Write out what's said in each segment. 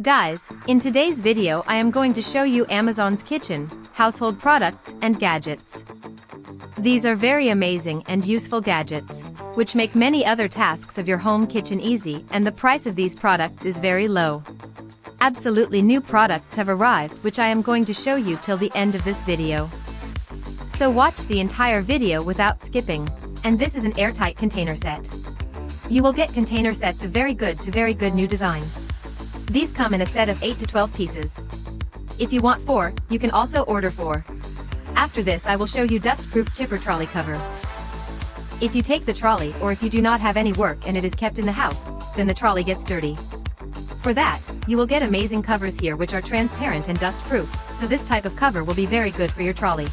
Guys, in today's video I am going to show you Amazon's kitchen, household products, and gadgets. These are very amazing and useful gadgets, which make many other tasks of your home kitchen easy, and the price of these products is very low. Absolutely new products have arrived which I am going to show you till the end of this video. So watch the entire video without skipping. And this is an airtight container set. You will get container sets of very good to very good new design. These come in a set of 8 to 12 pieces. If you want 4, you can also order 4. After this I will show you dust-proof chipper trolley cover. If you take the trolley or if you do not have any work and it is kept in the house, then the trolley gets dirty. For that, you will get amazing covers here which are transparent and dust-proof, so this type of cover will be very good for your trolley.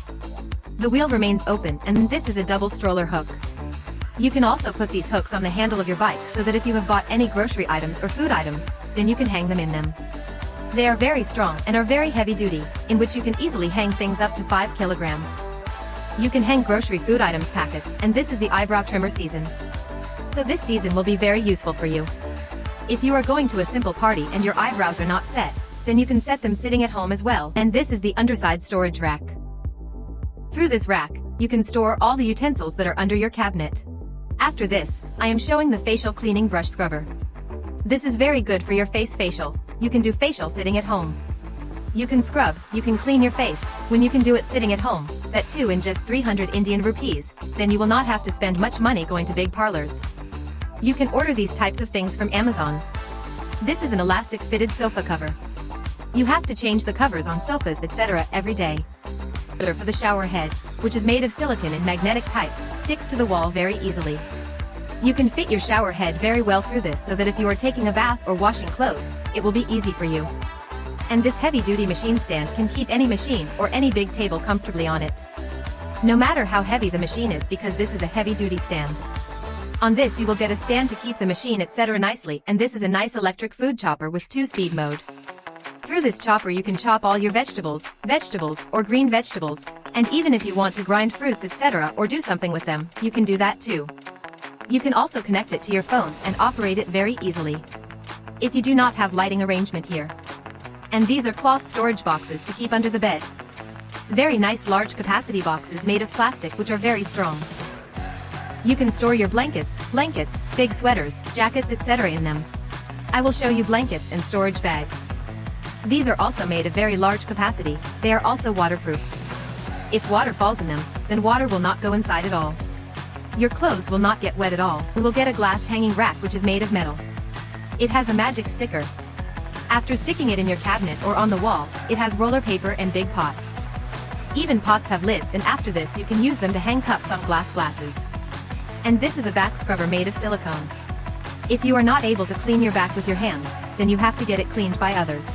The wheel remains open and this is a double stroller hook. You can also put these hooks on the handle of your bike so that if you have bought any grocery items or food items, then you can hang them in them. They are very strong and are very heavy duty, in which you can easily hang things up to 5 kilograms. You can hang grocery food items packets, and this is the eyebrow trimmer season. So this season will be very useful for you. If you are going to a simple party and your eyebrows are not set, then you can set them sitting at home as well, and this is the underside storage rack. Through this rack, you can store all the utensils that are under your cabinet. After this, I am showing the facial cleaning brush scrubber. This is very good for your face facial. You can do facial sitting at home. You can scrub, you can clean your face, when you can do it sitting at home, that too in just 300 Indian rupees, then you will not have to spend much money going to big parlors. You can order these types of things from Amazon. This is an elastic fitted sofa cover. You have to change the covers on sofas etc. every day. For the shower head, which is made of silicone and magnetic type, sticks to the wall very easily. You can fit your shower head very well through this so that if you are taking a bath or washing clothes, it will be easy for you. And this heavy-duty machine stand can keep any machine or any big table comfortably on it. No matter how heavy the machine is, because this is a heavy-duty stand. On this you will get a stand to keep the machine etc. nicely, and this is a nice electric food chopper with 2-speed mode. Through this chopper you can chop all your vegetables or green vegetables, and even if you want to grind fruits etc. or do something with them, you can do that too. You can also connect it to your phone and operate it very easily. If you do not have lighting arrangement here. And these are cloth storage boxes to keep under the bed. Very nice large capacity boxes made of plastic which are very strong. You can store your blankets, big sweaters, jackets etc. in them. I will show you blankets and storage bags. These are also made of very large capacity, they are also waterproof. If water falls in them, then water will not go inside at all. Your clothes will not get wet at all. You will get a glass hanging rack which is made of metal. It has a magic sticker. After sticking it in your cabinet or on the wall, it has roller paper and big pots. Even pots have lids, and after this you can use them to hang cups on glasses. And this is a back scrubber made of silicone. If you are not able to clean your back with your hands, then you have to get it cleaned by others.